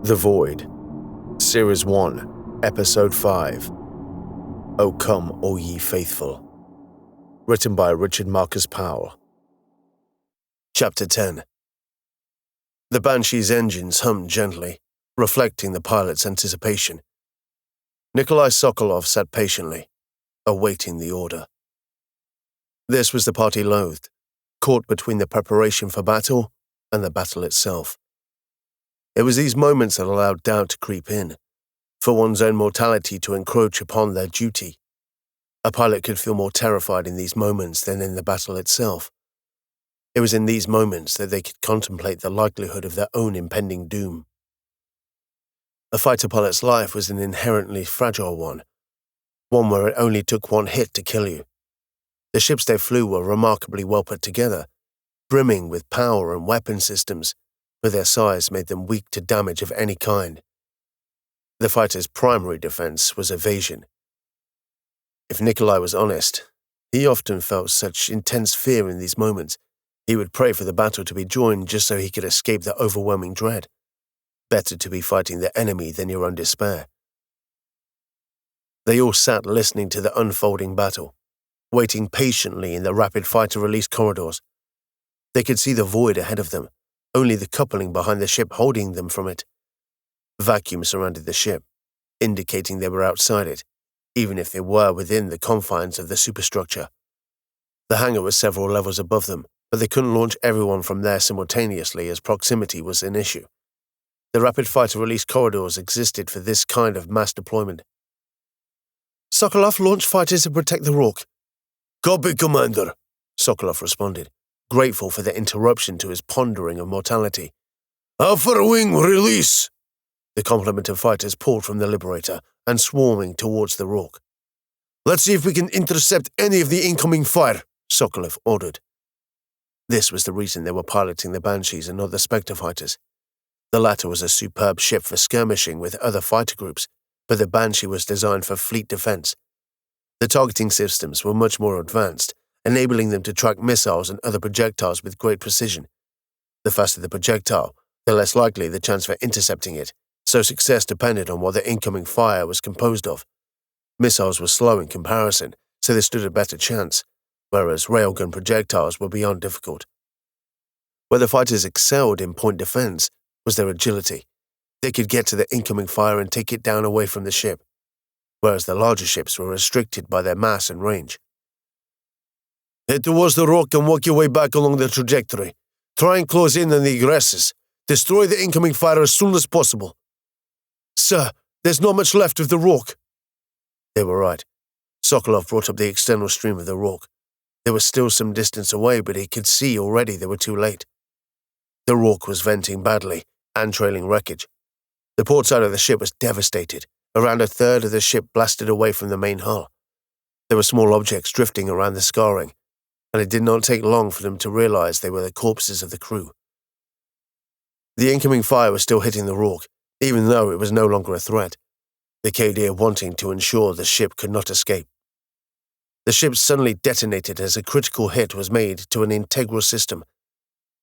The Void, Series 1, Episode 5. O Come, O Ye Faithful. Written by Richard Marcus Powell. Chapter 10. The Banshee's engines hummed gently, reflecting the pilot's anticipation. Nikolai Sokolov sat patiently, awaiting the order. This was the part he loathed, caught between the preparation for battle and the battle itself. It was these moments that allowed doubt to creep in, for one's own mortality to encroach upon their duty. A pilot could feel more terrified in these moments than in the battle itself. It was in these moments that they could contemplate the likelihood of their own impending doom. A fighter pilot's life was an inherently fragile one where it only took one hit to kill you. The ships they flew were remarkably well put together, brimming with power and weapon systems, but their size made them weak to damage of any kind. The fighter's primary defense was evasion. If Nikolai was honest, he often felt such intense fear in these moments, he would pray for the battle to be joined just so he could escape the overwhelming dread. Better to be fighting the enemy than your own despair. They all sat listening to the unfolding battle, waiting patiently in the rapid fighter release corridors. They could see the void ahead of them, only the coupling behind the ship holding them from it. Vacuum surrounded the ship, indicating they were outside it, even if they were within the confines of the superstructure. The hangar was several levels above them, but they couldn't launch everyone from there simultaneously as proximity was an issue. The rapid fighter release corridors existed for this kind of mass deployment. Sokolov launched fighters to protect the Rock. Copy, Commander, Sokolov responded, grateful for the interruption to his pondering of mortality. Alpha Wing release! The complement of fighters poured from the Liberator and swarming towards the Rock. Let's see if we can intercept any of the incoming fire, Sokolov ordered. This was the reason they were piloting the Banshees and not the Spectre fighters. The latter was a superb ship for skirmishing with other fighter groups, but the Banshee was designed for fleet defense. The targeting systems were much more advanced, enabling them to track missiles and other projectiles with great precision. The faster the projectile, the less likely the chance for intercepting it, so success depended on what the incoming fire was composed of. Missiles were slow in comparison, so they stood a better chance, whereas railgun projectiles were beyond difficult. Where the fighters excelled in point defense was their agility. They could get to the incoming fire and take it down away from the ship, whereas the larger ships were restricted by their mass and range. Head towards the Rock and work your way back along the trajectory. Try and close in on the egresses. Destroy the incoming fire as soon as possible. Sir, there's not much left of the Rock. They were right. Sokolov brought up the external stream of the Rock. They were still some distance away, but he could see already they were too late. The Rock was venting badly and trailing wreckage. The port side of the ship was devastated. Around a third of the ship blasted away from the main hull. There were small objects drifting around the scarring, and it did not take long for them to realize they were the corpses of the crew. The incoming fire was still hitting the Rock, even though it was no longer a threat, the Cadir wanting to ensure the ship could not escape. The ship suddenly detonated as a critical hit was made to an integral system.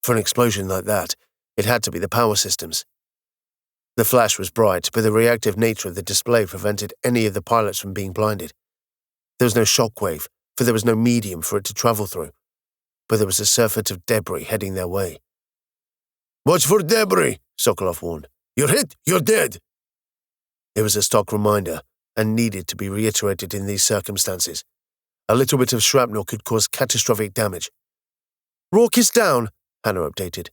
For an explosion like that, it had to be the power systems. The flash was bright, but the reactive nature of the display prevented any of the pilots from being blinded. There was no shockwave, for there was no medium for it to travel through, but there was a surfeit of debris heading their way. Watch for debris, Sokolov warned. You're hit, you're dead. It was a stock reminder, and needed to be reiterated in these circumstances. A little bit of shrapnel could cause catastrophic damage. Rock is down, Hannah updated.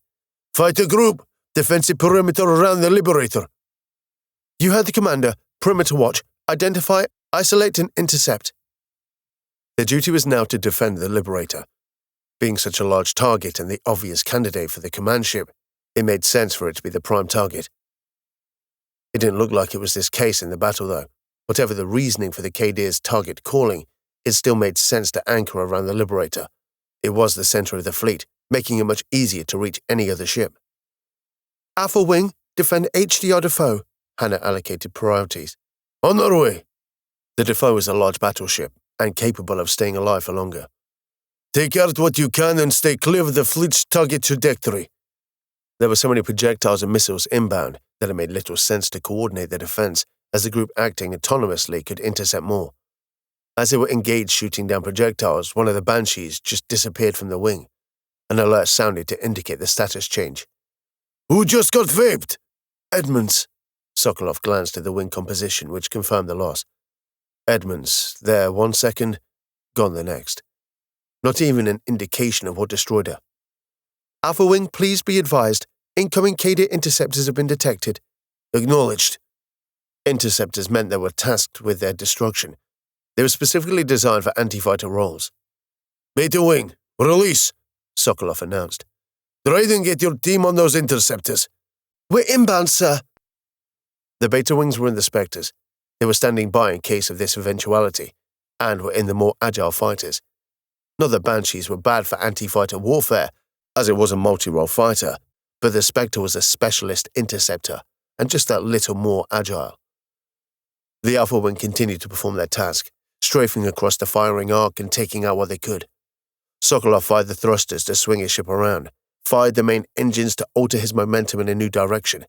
Fighter group, defensive perimeter around the Liberator. You heard the commander. Perimeter watch. Identify, isolate, and intercept. Their duty was now to defend the Liberator. Being such a large target and the obvious candidate for the command ship, it made sense for it to be the prime target. It didn't look like it was this case in the battle, though. Whatever the reasoning for the Cadir's target calling, it still made sense to anchor around the Liberator. It was the center of the fleet, making it much easier to reach any other ship. Alpha Wing, defend HDR Defoe, Hannah allocated priorities. On our way. The Defoe is a large battleship, and capable of staying alive for longer. Take out what you can and stay clear of the fleet's target trajectory. There were so many projectiles and missiles inbound, that it made little sense to coordinate their defense, as the group acting autonomously could intercept more. As they were engaged shooting down projectiles, one of the Banshees just disappeared from the wing. An alert sounded to indicate the status change. "Who just got vaped?" "Edmonds." Sokolov glanced at the wing composition, which confirmed the loss. Edmonds, there 1 second, gone the next. Not even an indication of what destroyed her. "Alpha Wing, please be advised. Incoming Cadir interceptors have been detected." "Acknowledged." Interceptors meant they were tasked with their destruction. They were specifically designed for anti-fighter roles. "Beta Wing, release," Sokolov announced. "Try and get your team on those interceptors." "We're inbound, sir." The Beta Wings were in the Spectres. They were standing by in case of this eventuality, and were in the more agile fighters. Not that Banshees were bad for anti-fighter warfare, as it was a multi-role fighter, but the Spectre was a specialist interceptor, and just that little more agile. The Alpha Wing continued to perform their task, strafing across the firing arc and taking out what they could. Sokolov fired the thrusters to swing his ship around, fired the main engines to alter his momentum in a new direction,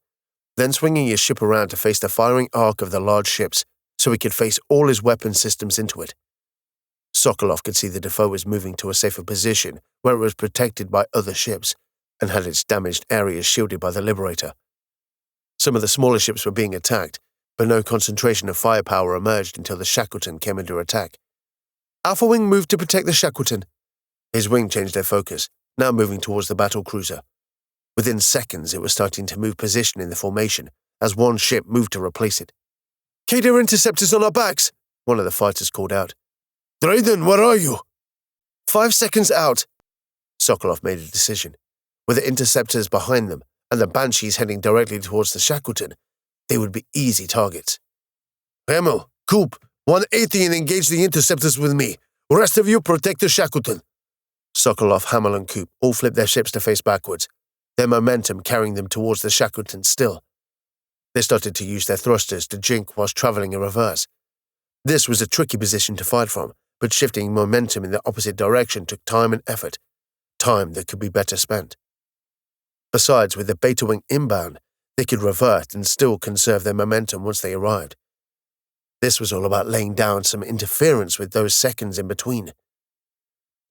then swinging his ship around to face the firing arc of the large ships so he could face all his weapon systems into it. Sokolov could see the Defoe was moving to a safer position where it was protected by other ships and had its damaged areas shielded by the Liberator. Some of the smaller ships were being attacked, but no concentration of firepower emerged until the Shackleton came under attack. Alpha Wing moved to protect the Shackleton. His wing changed their focus, now moving towards the battle cruiser. Within seconds, it was starting to move position in the formation, as one ship moved to replace it. "Cadir interceptors on our backs," one of the fighters called out. "Dryden, where are you?" 5 seconds out. Sokolov made a decision. With the interceptors behind them and the Banshees heading directly towards the Shackleton, they would be easy targets. "Hamel, Coop, 180 and engage the interceptors with me. Rest of you protect the Shackleton." Sokolov, Hamel, and Coop all flipped their ships to face backwards, their momentum carrying them towards the Shackleton still. They started to use their thrusters to jink whilst travelling in reverse. This was a tricky position to fight from, but shifting momentum in the opposite direction took time and effort, time that could be better spent. Besides, with the Beta Wing inbound, they could revert and still conserve their momentum once they arrived. This was all about laying down some interference with those seconds in between.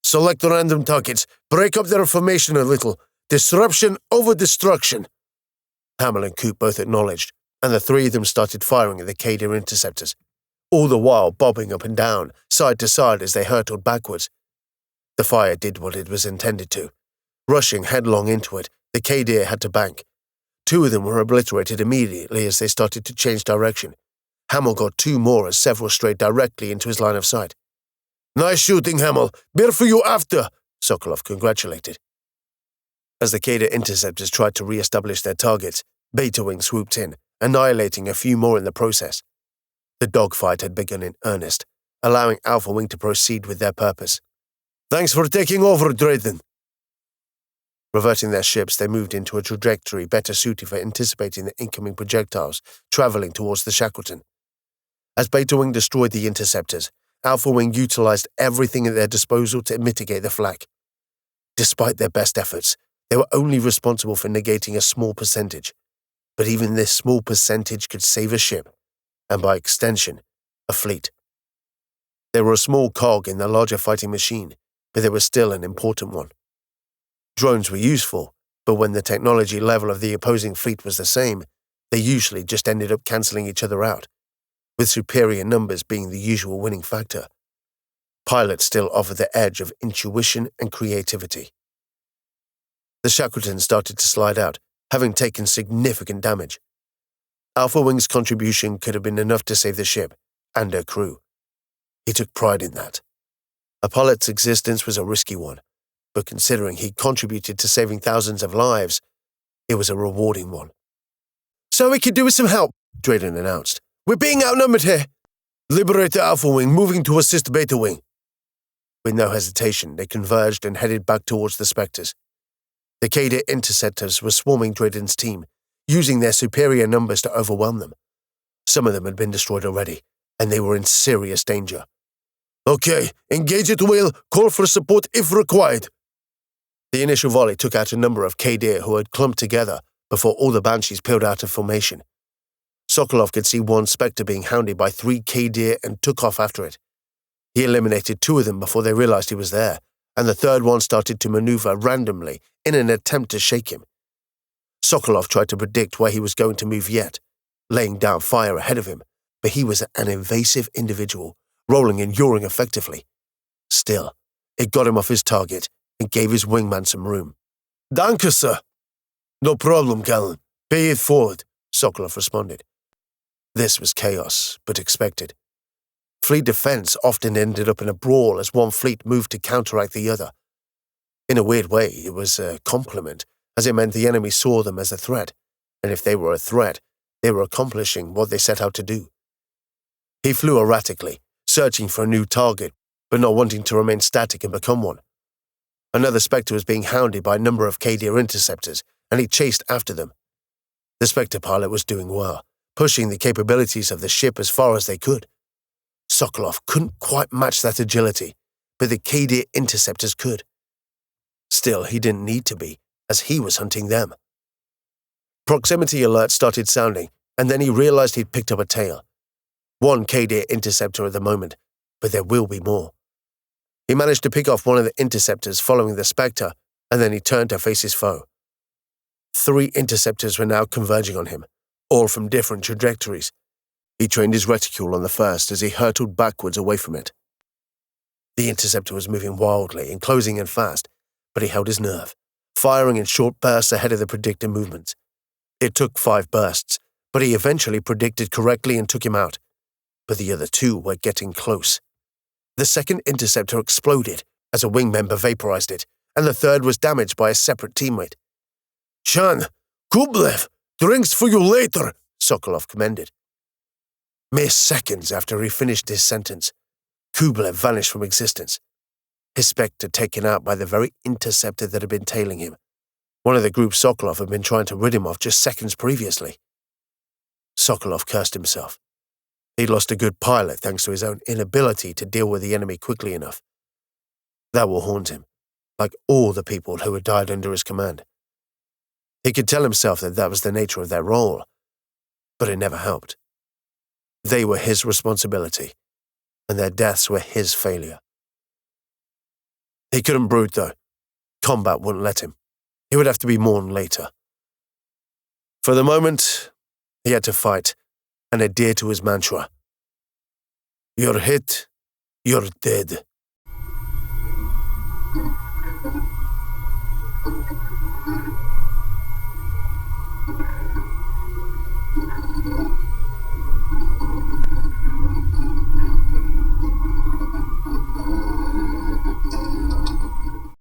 "Select random targets, break up their formation a little. Disruption over destruction." Hamel and Coop both acknowledged, and the three of them started firing at the Cadir interceptors, all the while bobbing up and down, side to side as they hurtled backwards. The fire did what it was intended to. Rushing headlong into it, the Cadir had to bank. 2 of them were obliterated immediately as they started to change direction. Hamel got 2 more as several strayed directly into his line of sight. "Nice shooting, Hamel. Better for you after," Sokolov congratulated. As the Cadir interceptors tried to re-establish their targets, Beta Wing swooped in, annihilating a few more in the process. The dogfight had begun in earnest, allowing Alpha Wing to proceed with their purpose. "Thanks for taking over, Drayden." Reverting their ships, they moved into a trajectory better suited for anticipating the incoming projectiles travelling towards the Shackleton. As Beta Wing destroyed the interceptors, Alpha Wing utilized everything at their disposal to mitigate the flak. Despite their best efforts, they were only responsible for negating a small percentage, but even this small percentage could save a ship, and by extension, a fleet. They were a small cog in the larger fighting machine, but they were still an important one. Drones were useful, but when the technology level of the opposing fleet was the same, they usually just ended up cancelling each other out, with superior numbers being the usual winning factor. Pilots still offered the edge of intuition and creativity. The Shackleton started to slide out, having taken significant damage. Alpha Wing's contribution could have been enough to save the ship and her crew. He took pride in that. A pilot's existence was a risky one, but considering he contributed to saving thousands of lives, it was a rewarding one. "So we could do with some help," Drayden announced. "We're being outnumbered here." "Liberator Alpha Wing moving to assist Beta Wing." With no hesitation, they converged and headed back towards the Spectres. The Cadir interceptors were swarming Drayden's team, using their superior numbers to overwhelm them. Some of them had been destroyed already, and they were in serious danger. "Okay, engage at will, call for support if required." The initial volley took out a number of Cadir who had clumped together, before all the Banshees peeled out of formation. Sokolov could see one Spectre being hounded by 3 Cadir and took off after it. He eliminated 2 of them before they realized he was there, and the third one started to maneuver randomly in an attempt to shake him. Sokolov tried to predict where he was going to move yet, laying down fire ahead of him, but he was an evasive individual, rolling and yawing effectively. Still, it got him off his target and gave his wingman some room. "Danke, sir." "No problem, Callan. Pay it forward," Sokolov responded. This was chaos, but expected. Fleet defense often ended up in a brawl as one fleet moved to counteract the other. In a weird way, it was a compliment, as it meant the enemy saw them as a threat, and if they were a threat, they were accomplishing what they set out to do. He flew erratically, searching for a new target, but not wanting to remain static and become one. Another Spectre was being hounded by a number of Cadir interceptors, and he chased after them. The Spectre pilot was doing well, pushing the capabilities of the ship as far as they could. Sokolov couldn't quite match that agility, but the Cadir interceptors could. Still, he didn't need to be, as he was hunting them. Proximity alerts started sounding, and then he realized he'd picked up a tail. 1 Cadir interceptor at the moment, but there will be more. He managed to pick off one of the interceptors following the Spectre, and then he turned to face his foe. 3 interceptors were now converging on him, all from different trajectories. He trained his reticule on the first as he hurtled backwards away from it. The interceptor was moving wildly and closing in fast, but he held his nerve, firing in short bursts ahead of the predicted movements. It took 5 bursts, but he eventually predicted correctly and took him out. But the other 2 were getting close. The second interceptor exploded as a wing member vaporized it, and the third was damaged by a separate teammate. "Chan, Kublev, drinks for you later," Sokolov commended. Mere seconds after he finished his sentence, Kublev vanished from existence, his Spectre taken out by the very interceptor that had been tailing him, one of the group Sokolov had been trying to rid him of just seconds previously. Sokolov cursed himself. He'd lost a good pilot thanks to his own inability to deal with the enemy quickly enough. That will haunt him, like all the people who had died under his command. He could tell himself that that was the nature of their role, but it never helped. They were his responsibility, and their deaths were his failure. He couldn't brood, though. Combat wouldn't let him. He would have to be mourned later. For the moment, he had to fight and adhere to his mantra. "You're hit, you're dead."